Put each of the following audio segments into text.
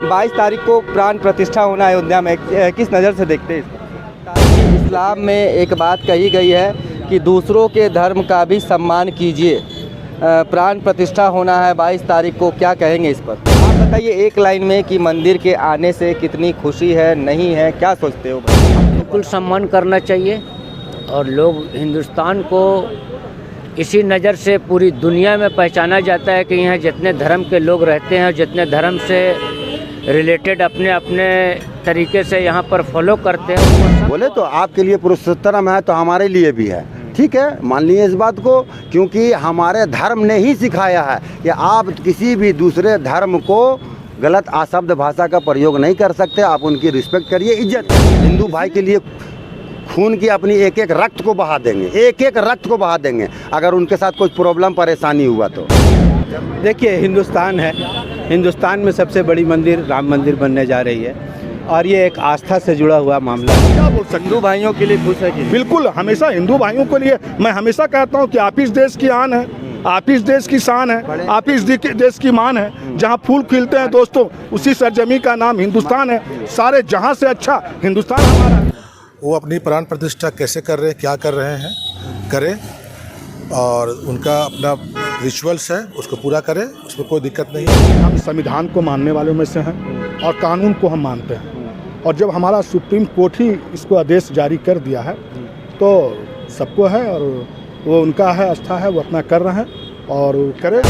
22 तारीख को प्राण प्रतिष्ठा होना है अयोध्या में, किस नज़र से देखते हैं इसको? इस्लाम में एक बात कही गई है कि दूसरों के धर्म का भी सम्मान कीजिए। प्राण प्रतिष्ठा होना है 22 तारीख को, क्या कहेंगे इस पर? आप बताइए एक लाइन में कि मंदिर के आने से कितनी खुशी है, नहीं है, क्या सोचते हो? बिल्कुल सम्मान करना चाहिए और लोग हिंदुस्तान को इसी नज़र से पूरी दुनिया में पहचाना जाता है कि यहाँ जितने धर्म के लोग रहते हैं और जितने धर्म से रिलेटेड अपने अपने तरीके से यहाँ पर फॉलो करते हैं। बोले तो आपके लिए पुरुषोत्तम है तो हमारे लिए भी है, ठीक है, मान लीजिए इस बात को, क्योंकि हमारे धर्म ने ही सिखाया है कि आप किसी भी दूसरे धर्म को गलत अशब्द भाषा का प्रयोग नहीं कर सकते। आप उनकी रिस्पेक्ट करिए, इज्जत। हिंदू भाई के लिए खून की अपनी एक एक रक्त को बहा देंगे, एक एक रक्त को बहा देंगे अगर उनके साथ कुछ प्रॉब्लम परेशानी हुआ तो। देखिए, हिंदुस्तान है, हिंदुस्तान में सबसे बड़ी मंदिर राम मंदिर बनने जा रही है और ये एक आस्था से जुड़ा हुआ मामला है। क्या बोल सकते हिंदू भाइयों के लिए खुश है कि? बिल्कुल, हमेशा हिंदू भाइयों के लिए मैं हमेशा कहता हूँ कि आप इस देश की आन है, आप इस देश की शान है, आप इस देश की मान है। जहाँ फूल खिलते हैं दोस्तों, उसी सरजमी का नाम हिंदुस्तान है। सारे जहाँ से अच्छा हिंदुस्तान हमारा है। वो अपनी प्राण प्रतिष्ठा कैसे कर रहे हैं, क्या कर रहे हैं, करें और उनका अपना रिचुअल्स है उसको पूरा करें, उसमें कोई दिक्कत नहीं है। हम संविधान को मानने वालों में से हैं और कानून को हम मानते हैं, और जब हमारा सुप्रीम कोर्ट ही इसको आदेश जारी कर दिया है तो सबको है और वो उनका है, आस्था है, वो अपना कर रहे हैं और करें।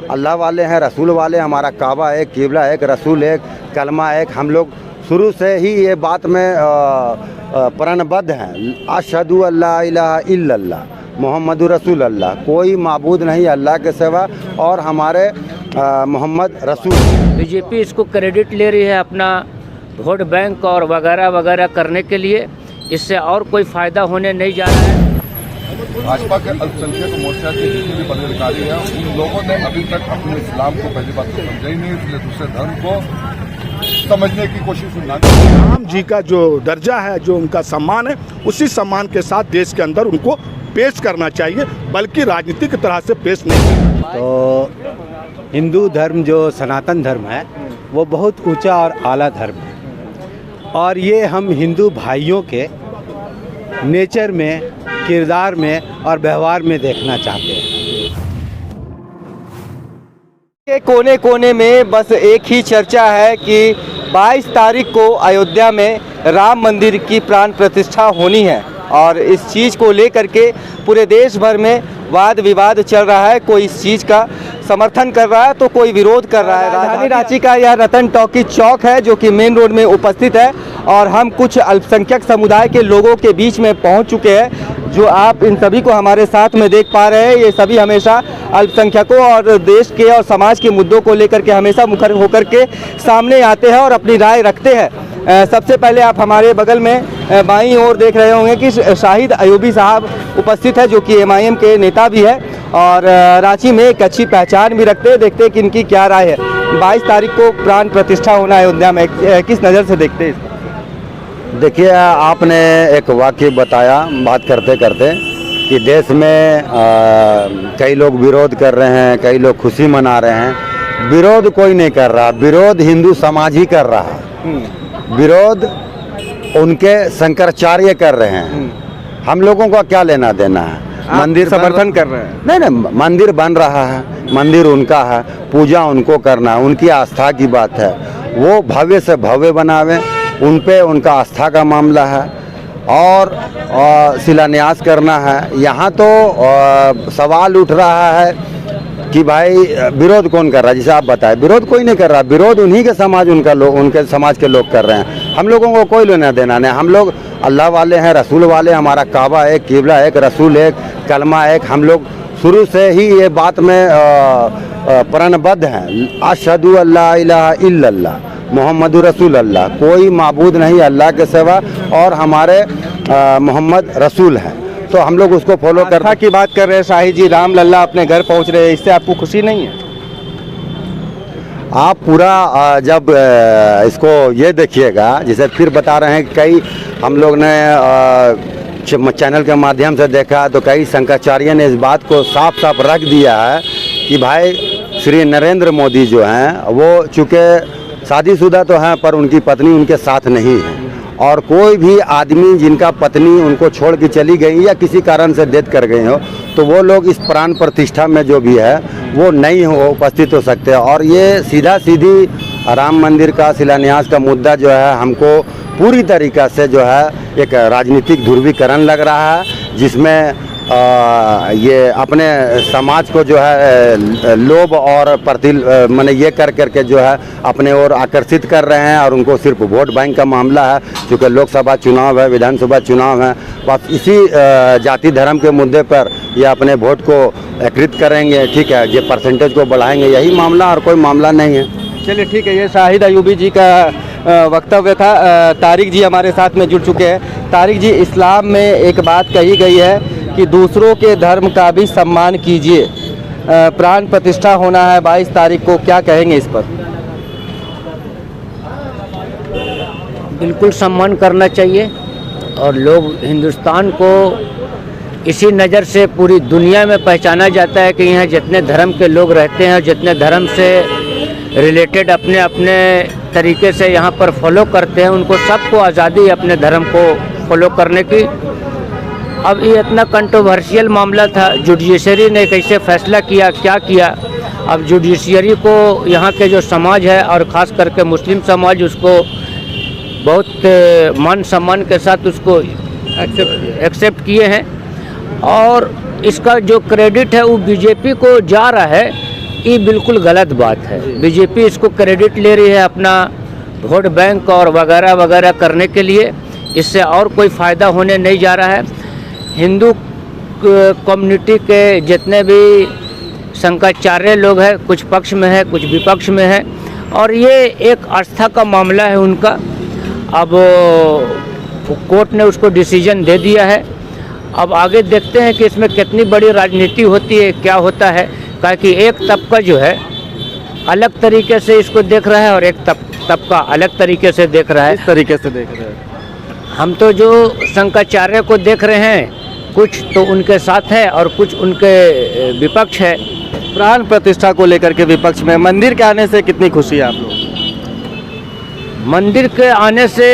अल्लाह वाले हैं, रसूल वाले, हमारा काबा एक, किबला एक, रसूल एक, कलमा एक। हम लोग शुरू से ही ये बात में प्रणबद्ध हैं, अशहदु अल्ला इलाहा इल्लल्लाह मोहम्मद रसूल अल्लाह, कोई माबूद नहीं अल्लाह के सिवा और हमारे मोहम्मद रसूल। बीजेपी इसको क्रेडिट ले रही है अपना वोट बैंक और वगैरह वगैरह करने के लिए, इससे और कोई फ़ायदा होने नहीं जा रहा है। भाजपा के अल्पसंख्यक मोर्चा के जितने भी पदाधिकारी हैं उन लोगों ने अभी तक अपने इस्लाम को पहली बात तो समझा ही नहीं, इसलिए दूसरे धर्म को समझने की कोशिश ना करें। राम जी का जो दर्जा है, जो उनका सम्मान है, उसी सम्मान के साथ देश के अंदर उनको पेश करना चाहिए, बल्कि राजनीतिक तरह से पेश नहीं करना। तो हिंदू धर्म जो सनातन धर्म है वो बहुत ऊंचा और आला धर्म है और ये हम हिंदू भाइयों के नेचर में, किरदार में और व्यवहार में देखना चाहते हैं। के कोने कोने में बस एक ही चर्चा है कि 22 तारीख को अयोध्या में राम मंदिर की प्राण प्रतिष्ठा होनी है और इस चीज़ को लेकर के पूरे देश भर में वाद विवाद चल रहा है। कोई इस चीज़ का समर्थन कर रहा है तो कोई विरोध कर रहा है। राजधानी रांची का यह रतन टॉकी चौक है जो कि मेन रोड में उपस्थित है और हम कुछ अल्पसंख्यक समुदाय के लोगों के बीच में पहुंच चुके हैं। जो आप इन सभी को हमारे साथ में देख पा रहे हैं, ये सभी हमेशा अल्पसंख्यकों और देश के और समाज के मुद्दों को लेकर के हमेशा मुखर होकर के सामने आते हैं और अपनी राय रखते हैं। सबसे पहले आप हमारे बगल में बाईं ओर देख रहे होंगे कि शाहिद अयूबी साहब उपस्थित है जो कि MIM के नेता भी है और रांची में एक अच्छी पहचान भी रखते हैं। देखते हैं कि इनकी क्या राय है। 22 तारीख को प्राण प्रतिष्ठा होना है अयोध्या में, किस नज़र से देखते हैं? देखिए, आपने एक वाक्य बताया बात करते करते कि देश में कई लोग विरोध कर रहे हैं, कई लोग खुशी मना रहे हैं। विरोध कोई नहीं कर रहा, विरोध हिंदू समाज ही कर रहा है। विरोध उनके शंकराचार्य कर रहे हैं। हम लोगों का क्या लेना देना है? मंदिर समर्थन कर रहे हैं? नहीं, मंदिर बन रहा है, मंदिर उनका है, पूजा उनको करना है, उनकी आस्था की बात है। वो भव्य से भव्य बनावे, उन पे उनका आस्था का मामला है और शिलान्यास करना है। यहाँ तो सवाल उठ रहा है कि भाई विरोध कौन कर रहा है? जैसे आप बताएं, विरोध कोई नहीं कर रहा, विरोध उन्हीं के समाज उनके समाज के लोग कर रहे हैं। हम लोगों को कोई लेना देना नहीं। हम लोग अल्लाह वाले हैं, रसूल वाले, हमारा काबा एक, किबला एक, रसूल एक, कलमा एक। हम लोग शुरू से ही ये बात में प्रणबद्ध हैं, अशहदु अल्ला इलाहा इल्लल्लाह मोहम्मद रसूल अल्लाह, कोई माबूद नहीं अल्लाह के सिवा और हमारे मोहम्मद रसूल हैं। तो हम लोग उसको फॉलो करते की बात कर रहे हैं। शाहिद जी, राम लल्ला अपने घर पहुंच रहे हैं, इससे आपको खुशी नहीं है? आप पूरा जब इसको ये देखिएगा, जैसे फिर बता रहे हैं कि कई हम लोग ने चैनल के माध्यम से देखा तो कई शंकराचार्य ने इस बात को साफ साफ रख दिया है कि भाई श्री नरेंद्र मोदी जो हैं वो चूँकि शादीशुदा तो हैं पर उनकी पत्नी उनके साथ नहीं है। और कोई भी आदमी जिनका पत्नी उनको छोड़ के चली गई या किसी कारण से डेथ कर गई हो, तो वो लोग इस प्राण प्रतिष्ठा में जो भी है वो नहीं हो उपस्थित हो सकते। और ये सीधा सीधी राम मंदिर का शिलान्यास का मुद्दा जो है हमको पूरी तरीक़ा से जो है एक राजनीतिक ध्रुवीकरण लग रहा है, जिसमें ये अपने समाज को जो है लोभ और माने ये कर करके जो है अपने ओर आकर्षित कर रहे हैं। और उनको सिर्फ वोट बैंक का मामला है, क्योंकि लोकसभा चुनाव है, विधानसभा चुनाव है, बस इसी जाति धर्म के मुद्दे पर ये अपने वोट को एकत्रित करेंगे, ठीक है, ये परसेंटेज को बढ़ाएंगे, यही मामला और कोई मामला नहीं है। चलिए ठीक है, ये शाहिद अयूबी जी का वक्तव्य था। तारिक जी हमारे साथ में जुड़ चुके हैं। तारिक जी, इस्लाम में एक बात कही गई है कि दूसरों के धर्म का भी सम्मान कीजिए। प्राण प्रतिष्ठा होना है 22 तारीख को, क्या कहेंगे इस पर? बिल्कुल सम्मान करना चाहिए और लोग हिंदुस्तान को इसी नज़र से पूरी दुनिया में पहचाना जाता है कि यहाँ जितने धर्म के लोग रहते हैं, जितने धर्म से रिलेटेड अपने अपने तरीके से यहाँ पर फॉलो करते हैं, उनको सबको आज़ादी है अपने धर्म को फॉलो करने की। अब ये इतना कंट्रोवर्शियल मामला था, जुडिशरी ने कैसे फैसला किया, क्या किया। अब जुडिशरी को यहाँ के जो समाज है और ख़ास करके मुस्लिम समाज उसको बहुत मान सम्मान के साथ उसको एक्सेप्ट किए हैं। और इसका जो क्रेडिट है वो बीजेपी को जा रहा है, ये बिल्कुल गलत बात है। बीजेपी इसको क्रेडिट ले रही है अपना वोट बैंक और वगैरह वगैरह करने के लिए, इससे और कोई फ़ायदा होने नहीं जा रहा है। हिंदू कम्युनिटी के जितने भी शंकराचार्य लोग हैं, कुछ पक्ष में है, कुछ विपक्ष में है, और ये एक आस्था का मामला है उनका। अब कोर्ट ने उसको डिसीजन दे दिया है। अब आगे देखते हैं कि इसमें कितनी बड़ी राजनीति होती है, क्या होता है, क्योंकि एक तबका जो है अलग तरीके से इसको देख रहा है और एक तबका अलग तरीके से देख रहा है। इस तरीके से देख रहे हैं हम तो जो शंकराचार्य को देख रहे हैं, कुछ तो उनके साथ है और कुछ उनके विपक्ष है। प्राण प्रतिष्ठा को लेकर के विपक्ष में। मंदिर के आने से कितनी खुशी है आप लोग? मंदिर के आने से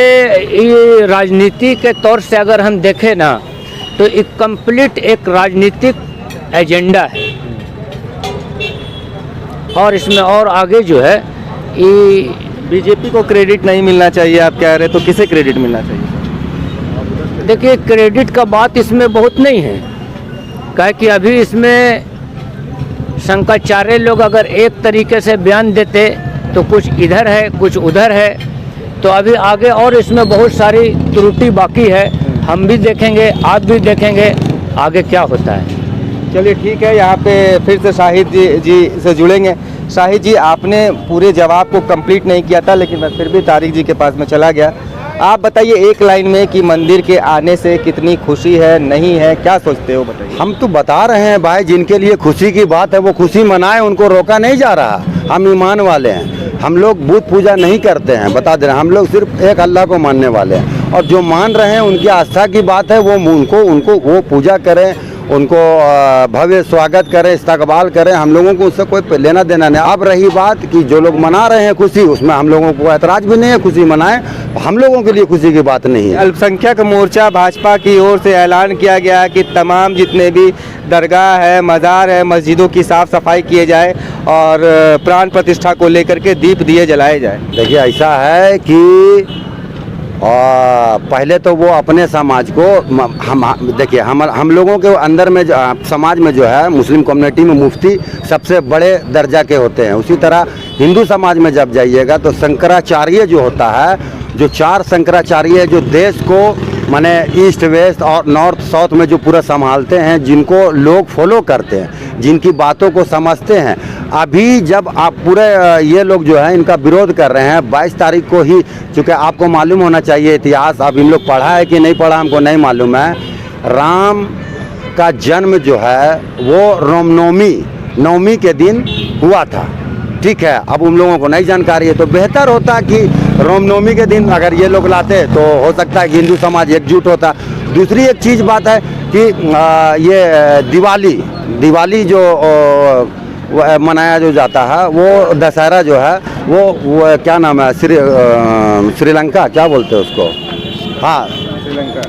ये राजनीति के तौर से अगर हम देखें ना, तो एक कंप्लीट एक राजनीतिक एजेंडा है। और इसमें और आगे जो है ये बीजेपी को क्रेडिट नहीं मिलना चाहिए आप कह रहे, तो किसे क्रेडिट मिलना चाहिए? देखिए, क्रेडिट का बात इसमें बहुत नहीं है, क्या कि अभी इसमें शंकराचार्य लोग अगर एक तरीके से बयान देते तो कुछ इधर है कुछ उधर है, तो अभी आगे और इसमें बहुत सारी त्रुटि बाकी है। हम भी देखेंगे, आप भी देखेंगे आगे क्या होता है। चलिए ठीक है, यहाँ पे फिर से शाहिद जी से जुड़ेंगे। शाहिद जी, आपने पूरे जवाब को कंप्लीट नहीं किया था, लेकिन मैं फिर भी तारिक जी के पास में चला गया। आप बताइए एक लाइन में कि मंदिर के आने से कितनी खुशी है, नहीं है, क्या सोचते हो, बताइए। हम तो बता रहे हैं भाई, जिनके लिए खुशी की बात है वो खुशी मनाए, उनको रोका नहीं जा रहा। हम ईमान वाले हैं, हम लोग बुत पूजा नहीं करते हैं, बता दे रहे हैं, हम लोग सिर्फ एक अल्लाह को मानने वाले हैं। और जो मान रहे हैं उनकी आस्था की बात है, वो उनको वो पूजा करें, उनको भव्य स्वागत करें, इस्तकबाल करें, हम लोगों को उससे कोई लेना देना नहीं। अब रही बात कि जो लोग मना रहे हैं खुशी, उसमें हम लोगों को ऐतराज़ भी नहीं है, खुशी मनाएं, हम लोगों के लिए खुशी की बात नहीं है। अल्पसंख्यक मोर्चा भाजपा की ओर से ऐलान किया गया है कि तमाम जितने भी दरगाह है, मज़ार है, मस्जिदों की साफ़ सफाई किए जाए और प्राण प्रतिष्ठा को लेकर के दीप दिए जलाए जाए। देखिए, ऐसा है कि पहले तो वो अपने समाज को देखिए, हम लोगों के अंदर में समाज में जो है मुस्लिम कम्युनिटी में मुफ्ती सबसे बड़े दर्जा के होते हैं। उसी तरह हिंदू समाज में जब जाइएगा तो शंकराचार्य जो होता है, जो 4 शंकराचार्य जो देश को माने ईस्ट वेस्ट और नॉर्थ साउथ में जो पूरा संभालते हैं, जिनको लोग फॉलो करते हैं, जिनकी बातों को समझते हैं। अभी जब आप पूरे ये लोग जो है इनका विरोध कर रहे हैं 22 तारीख को ही, चूँकि आपको मालूम होना चाहिए इतिहास, अब इन लोग पढ़ा है कि नहीं पढ़ा हमको नहीं मालूम है। राम का जन्म जो है वो रामनवमी के दिन हुआ था, ठीक है। अब उन लोगों को नहीं जानकारी है, तो बेहतर होता कि रामनवमी के दिन अगर ये लोग लाते तो हो सकता है कि हिंदू समाज एकजुट होता। दूसरी एक चीज़ बात है कि ये दिवाली जो मनाया जो जाता है, वो दशहरा जो है वो क्या नाम है, श्रीलंका क्या बोलते हैं उसको, हाँ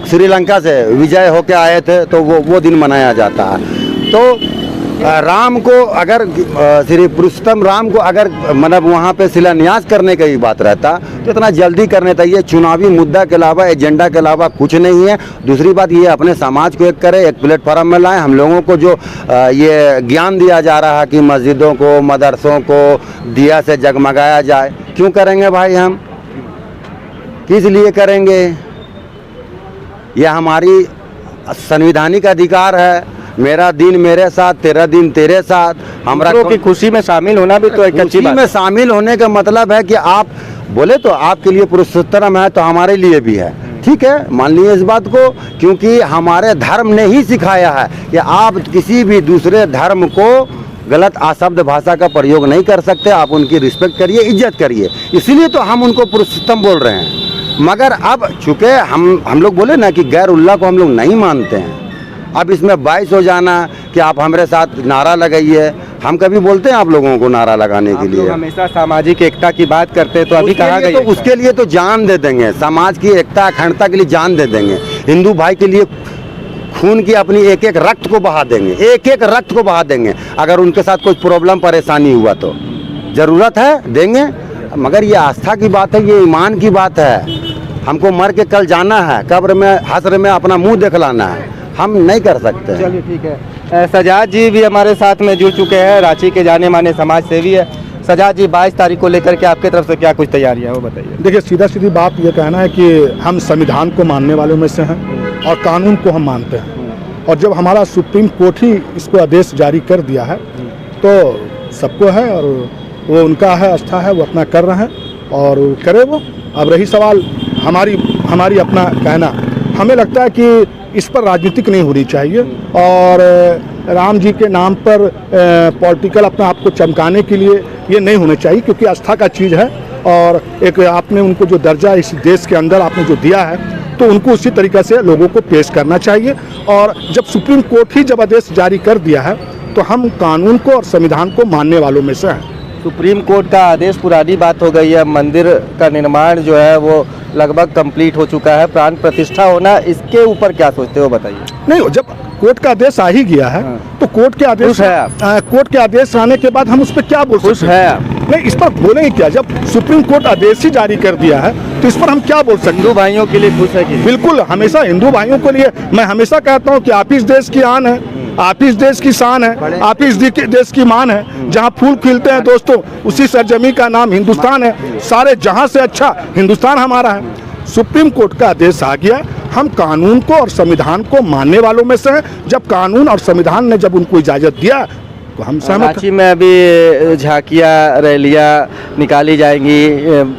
श्रीलंका से विजय होके आए थे, तो वो दिन मनाया जाता है। तो राम को अगर श्री पुरुषोत्तम राम को अगर मतलब वहाँ पे शिलान्यास करने का ही बात रहता तो इतना जल्दी करने चाहिए। चुनावी मुद्दा के अलावा, एजेंडा के अलावा कुछ नहीं है। दूसरी बात ये अपने समाज को एक करे, एक प्लेटफॉर्म में लाएं। हम लोगों को जो ये ज्ञान दिया जा रहा है कि मस्जिदों को, मदरसों को दिया से जगमगाया जाए, क्यों करेंगे भाई? हम किस लिए करेंगे? यह हमारी संवैधानिक अधिकार है। मेरा दिन मेरे साथ, तेरा दिन तेरे साथ। हमरा की खुशी में शामिल होना भी तो एक अच्छी बात। में शामिल होने का मतलब है कि आप बोले तो आपके लिए पुरुषोत्तम है, तो हमारे लिए भी है। ठीक है, मान लीजिए इस बात को, क्योंकि हमारे धर्म ने ही सिखाया है कि आप किसी भी दूसरे धर्म को गलत अशब्द भाषा का प्रयोग नहीं कर सकते। आप उनकी रिस्पेक्ट करिए, इज्जत करिए। इसीलिए तो हम उनको पुरुषोत्तम बोल रहे हैं। मगर अब चूँकि हम लोग बोले ना कि गैर उल्लाह को हम लोग नहीं मानते हैं, अब इसमें बाइस हो जाना कि आप हमारे साथ नारा लगाइए। हम कभी बोलते हैं आप लोगों को नारा लगाने के लिए? हमेशा सामाजिक एकता की बात करते हैं, तो अभी कहा गया तो उसके लिए तो जान दे देंगे। समाज की एकता अखंडता के लिए जान दे देंगे। हिंदू भाई के लिए खून की अपनी एक एक रक्त को बहा देंगे, एक एक रक्त को बहा देंगे। अगर उनके साथ कोई प्रॉब्लम परेशानी हुआ तो ज़रूरत है देंगे। मगर ये आस्था की बात है, ये ईमान की बात है। हमको मर के कल जाना है, कब्र में हश्र में अपना मुंह दिखलाना है। हम नहीं कर सकते। चलिए ठीक है। सजाद जी भी हमारे साथ में जुड़ चुके हैं, रांची के जाने माने समाज सेवी है। सजाद जी, 22 तारीख को लेकर के आपके तरफ से क्या कुछ तैयारियां है वो बताइए। देखिए, सीधा सीधी बात ये कहना है कि हम संविधान को मानने वालों में से हैं और कानून को हम मानते हैं। और जब हमारा सुप्रीम कोर्ट ही इसको आदेश जारी कर दिया है तो सबको है, और वो उनका है, आस्था है, वो अपना कर रहे हैं और करे वो। अब रही सवाल हमारी अपना कहना, हमें लगता है कि इस पर राजनीतिक नहीं होनी चाहिए और राम जी के नाम पर पॉलिटिकल अपने आप को चमकाने के लिए ये नहीं होना चाहिए, क्योंकि आस्था का चीज़ है। और एक आपने उनको जो दर्जा इस देश के अंदर आपने जो दिया है, तो उनको उसी तरीक़े से लोगों को पेश करना चाहिए। और जब सुप्रीम कोर्ट ही जब आदेश जारी कर दिया है, तो हम कानून को और संविधान को मानने वालों में से हैं। सुप्रीम कोर्ट का आदेश पुरानी बात हो गई है। मंदिर का निर्माण जो है वो लगभग कंप्लीट हो चुका है, प्राण प्रतिष्ठा होना, इसके ऊपर क्या सोचते हो बताइए। नहीं, जब कोर्ट का आदेश आ ही गया है तो कोर्ट के आदेश कोर्ट के आदेश आने के बाद हम उस पर क्या बोल सकते हैं? नहीं, इस पर बोलेंगे क्या? जब सुप्रीम कोर्ट आदेश ही जारी कर दिया है तो इस पर हम क्या बोल सकते हैं? हिंदू भाइयों के लिए खुश है कि? बिल्कुल, हमेशा हिंदू भाइयों के लिए मैं हमेशा कहता हूँ कि आप इस देश की आन है, आप इस देश की शान है, आप इस देश की मान है। जहाँ फूल खिलते हैं दोस्तों, उसी सरजमी का नाम हिंदुस्तान है। सारे जहाँ से अच्छा हिंदुस्तान हमारा है। सुप्रीम कोर्ट का आदेश आ गया, हम कानून को और संविधान को मानने वालों में से हैं। जब कानून और संविधान ने जब उनको इजाज़त दिया तो हम सहमत। रांची में अभी झांकियाँ, रैलियाँ निकाली जाएंगी,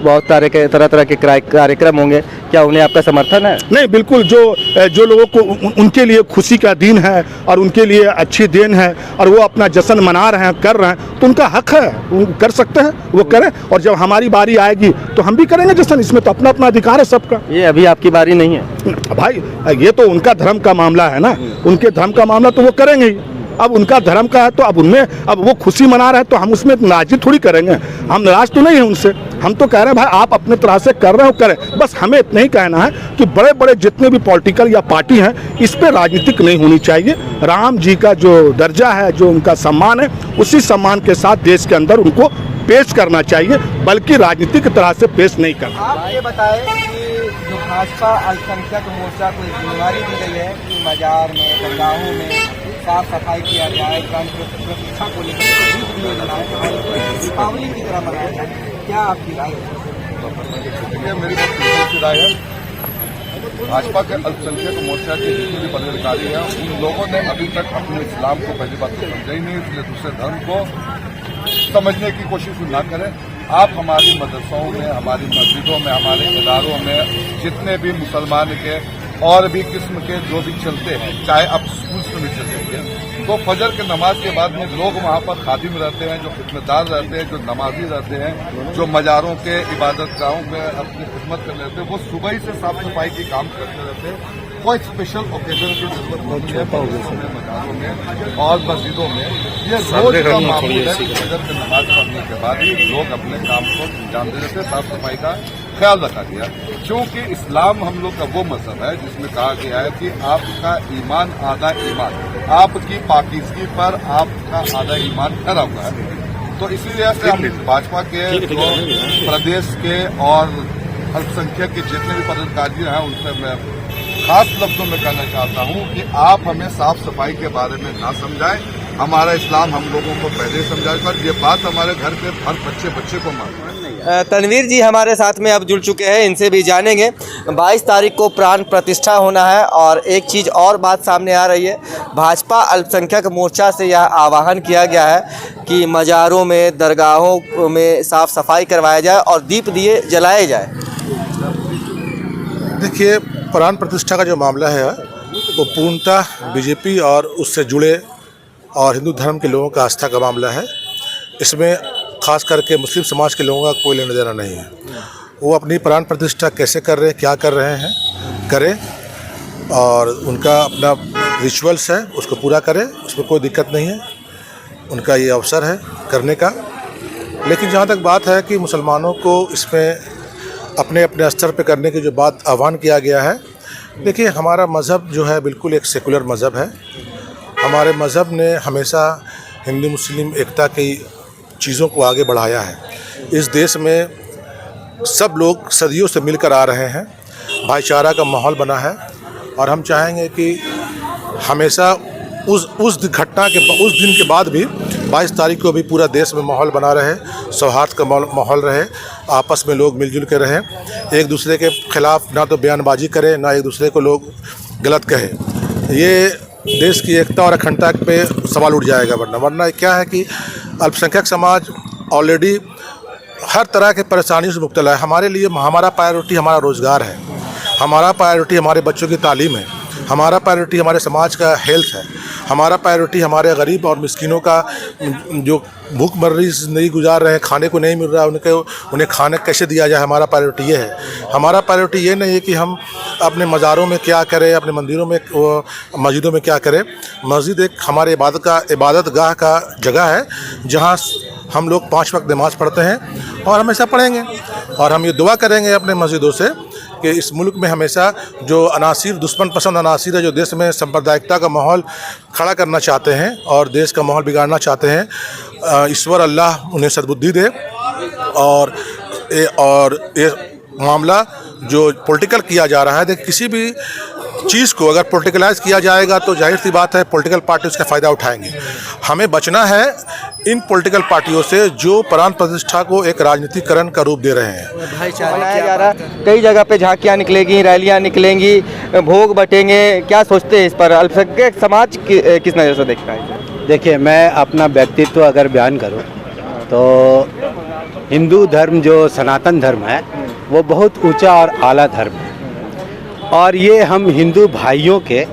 बहुत सारे तरह तरह के कार्यक्रम होंगे, क्या उन्हें आपका समर्थन है? नहीं, बिल्कुल। जो लोगों को उनके लिए खुशी का दिन है और उनके लिए अच्छी दिन है और वो अपना जश्न मना रहे हैं, कर रहे हैं, तो उनका हक है, वो कर सकते हैं, वो करें। और जब हमारी बारी आएगी तो हम भी करेंगे जश्न। इसमें तो अपना अपना अधिकार है सबका। ये अभी आपकी बारी नहीं है भाई, ये तो उनका धर्म का मामला है ना, उनके धर्म का मामला तो वो करेंगे ही। अब उनका धर्म का है तो अब उनमें, अब वो खुशी मना रहे हैं तो हम उसमें नाराज़गी थोड़ी करेंगे। हम नाराज तो नहीं है उनसे, हम तो कह रहे हैं भाई आप अपने तरह से कर रहे हो, करें। बस हमें इतना ही कहना है कि बड़े बड़े जितने भी पॉलिटिकल या पार्टी हैं, इस पर राजनीतिक नहीं होनी चाहिए। राम जी का जो दर्जा है, जो उनका सम्मान है, उसी सम्मान के साथ देश के अंदर उनको पेश करना चाहिए, बल्कि राजनीतिक तरह से पेश नहीं करना। आप ये बताएं कि जो भाजपा अल्पसंख्यक मोर्चा को जिम्मेदारी दी गई है कि बाजार में, दरगाहों में साफ सफाई किया जाए, प्राण प्रतिष्ठा को लेकर दीपावली की तरह मनाया जाए, क्या आपकी राय है? मेरी बहुत राय है, भाजपा के अल्पसंख्यक मोर्चा के जितने भी पदाधिकारी हैं, उन लोगों ने अभी तक अपने इस्लाम को पहली बात तो समझा ही नहीं, इसलिए दूसरे धर्म को समझने की कोशिश ना करें। आप हमारी मदरसों में, हमारी मस्जिदों में, हमारे इदारों में जितने भी मुसलमान के और भी किस्म के जो भी चलते हैं, चाहे आप स्कूल में भी चल जाइए, तो फजर के नमाज के बाद में लोग वहाँ पर खादिम रहते हैं, जो खिदमतदार रहते हैं, जो नमाजी रहते हैं, जो मज़ारों के इबादत गाहों में अपनी खिदमत कर लेते हैं, वो सुबह ही से साफ सफाई की काम करते रहते हैं। कोई स्पेशल ओकेजन की जरूरत नहीं है। मजारों में और मस्जिदों में ये रोज का मामूल है। फजर की नमाज पढ़ने के बाद ही लोग अपने काम को अंजाम दे देते हैं। साफ सफाई का ख्याल रखा गया, क्योंकि इस्लाम हम लोग का वो मजहब है जिसमें कहा गया है कि आपका ईमान आधा ईमान, आपकी पाकीज़गी पर आपका आधा ईमान ठहरा हुआ है। तो इसीलिए से हम भाजपा के जो प्रदेश के और अल्पसंख्यक के जितने भी पदाधिकारी हैं उनसे मैं खास लफ्जों में कहना चाहता हूं कि आप हमें साफ सफाई के बारे में ना समझाएं। हमारा इस्लाम हम लोगों को पहले समझाएगा। ये बात हमारे घर के हर बच्चे को मालूम है। तनवीर जी हमारे साथ में अब जुड़ चुके हैं, इनसे भी जानेंगे। 22 तारीख को प्राण प्रतिष्ठा होना है और एक चीज़ और बात सामने आ रही है, भाजपा अल्पसंख्यक मोर्चा से यह आह्वान किया गया है कि मज़ारों में, दरगाहों में साफ़ सफाई करवाया जाए और दीप दिए जलाए जाए। देखिए, प्राण प्रतिष्ठा का जो मामला है वो पूर्णतः बीजेपी और उससे जुड़े और हिंदू धर्म के लोगों का आस्था का मामला है। इसमें खास करके मुस्लिम समाज के लोगों का कोई लेना देना नहीं है। वो अपनी प्राण प्रतिष्ठा कैसे कर रहे हैं, क्या कर रहे हैं, करें और उनका अपना रिचुअल्स है उसको पूरा करें, उसमें कोई दिक्कत नहीं है। उनका ये अवसर है करने का। लेकिन जहाँ तक बात है कि मुसलमानों को इसमें अपने अपने स्तर पे करने की जो बात आह्वान किया गया है, देखिए हमारा मज़हब जो है बिल्कुल एक सेकुलर मज़हब है। हमारे मज़हब ने हमेशा हिंदू मुस्लिम एकता की चीज़ों को आगे बढ़ाया है। इस देश में सब लोग सदियों से मिलकर आ रहे हैं, भाईचारा का माहौल बना है और हम चाहेंगे कि हमेशा उस घटना के उस दिन के बाद भी 22 तारीख को भी पूरा देश में माहौल बना रहे, सौहार्द का माहौल रहे, आपस में लोग मिलजुल के रहें, एक दूसरे के खिलाफ ना तो बयानबाजी करें ना एक दूसरे को लोग गलत कहें। ये देश की एकता और अखंडता पे सवाल उठ जाएगा। वरना क्या है कि अल्पसंख्यक समाज ऑलरेडी हर तरह के परेशानियों से मुब्तला है। हमारे लिए हमारा प्रायोरिटी हमारा रोज़गार है, हमारा प्रायोरिटी हमारे बच्चों की तालीम है, हमारा प्रायोरिटी हमारे समाज का हेल्थ है, हमारा प्रायोरिटी हमारे गरीब और मिस्किनों का जो भूखमरी ज़िंदगी गुजार रहे हैं, खाने को नहीं मिल रहा है, उन्हें खाने कैसे दिया जाए, हमारा प्रायोरिटी ये है। हमारा प्रायोरिटी ये नहीं है कि हम अपने मज़ारों में क्या करें, अपने मंदिरों में, मस्जिदों में क्या करें। मस्जिद एक हमारे इबादत गाह का जगह है जहाँ हम लोग 5 वक्त नमाज पढ़ते हैं और हमेशा पढ़ेंगे। और हम ये दुआ करेंगे अपने मस्जिदों से कि इस मुल्क में हमेशा जो अनासिर, दुश्मन पसंद अनासिर है, जो देश में सांप्रदायिकता का माहौल खड़ा करना चाहते हैं और देश का माहौल बिगाड़ना चाहते हैं, ईश्वर अल्लाह उन्हें सद्बुद्धि दे। और ये मामला जो पॉलिटिकल किया जा रहा है, देखिए किसी भी चीज़ को अगर पॉलिटिकलाइज किया जाएगा तो जाहिर सी बात है पॉलिटिकल पार्टी उसका फ़ायदा उठाएंगे। हमें बचना है इन पॉलिटिकल पार्टियों से जो प्राण प्रतिष्ठा को एक राजनीतिकरण का रूप दे रहे हैं। भाईचारा बनाया जा रहा है, कई जगह पे झांकियाँ निकलेंगी, रैलियाँ निकलेंगी, भोग बटेंगे, क्या सोचते हैं इस पर? अल्पसंख्यक समाज किस नज़र से देखता है? देखिए, मैं अपना व्यक्तित्व अगर बयान करूं तो हिंदू धर्म जो सनातन धर्म है वो बहुत ऊंचा और आला धर्म है और ये हम हिंदू भाइयों के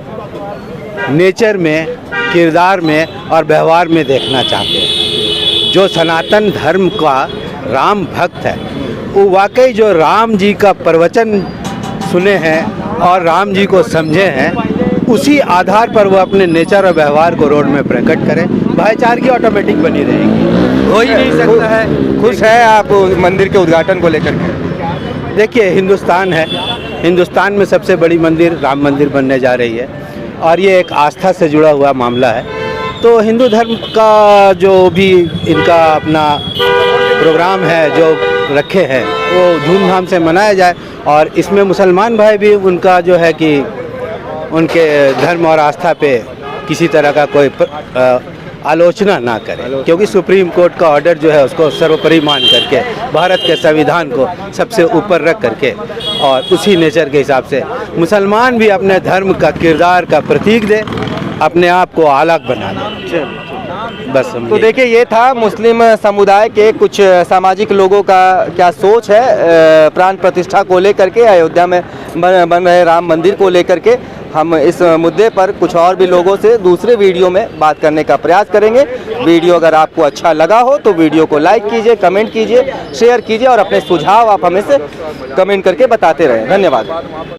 नेचर में, किरदार में और व्यवहार में देखना चाहते हैं। जो सनातन धर्म का राम भक्त है वो वाकई जो राम जी का प्रवचन सुने हैं और राम जी को समझे हैं, उसी आधार पर वो अपने नेचर और व्यवहार को रोड में प्रकट करें। भाईचारगी ऑटोमेटिक बनी रहेगी। हो ही नहीं सकता है। खुश है आप मंदिर के उद्घाटन को लेकर के? देखिए, हिंदुस्तान है, हिंदुस्तान में सबसे बड़ी मंदिर राम मंदिर बनने जा रही है और ये एक आस्था से जुड़ा हुआ मामला है। तो हिंदू धर्म का जो भी इनका अपना प्रोग्राम है जो रखे हैं वो धूमधाम से मनाया जाए और इसमें मुसलमान भाई भी उनका जो है कि उनके धर्म और आस्था पे किसी तरह का कोई आलोचना ना करें, क्योंकि सुप्रीम कोर्ट का ऑर्डर जो है उसको सर्वोपरि मान करके भारत के संविधान को सबसे ऊपर रख करके और उसी नेचर के हिसाब से मुसलमान भी अपने धर्म का, किरदार का प्रतीक दे, अपने आप को अलग बना दे। बस तो देखिए, ये था मुस्लिम समुदाय के कुछ सामाजिक लोगों का क्या सोच है प्राण प्रतिष्ठा को लेकर के, अयोध्या में बन रहे राम मंदिर को लेकर के। हम इस मुद्दे पर कुछ और भी लोगों से दूसरे वीडियो में बात करने का प्रयास करेंगे। वीडियो अगर आपको अच्छा लगा हो तो वीडियो को लाइक कीजिए, कमेंट कीजिए, शेयर कीजिए और अपने सुझाव आप हमें से कमेंट करके बताते रहें। धन्यवाद।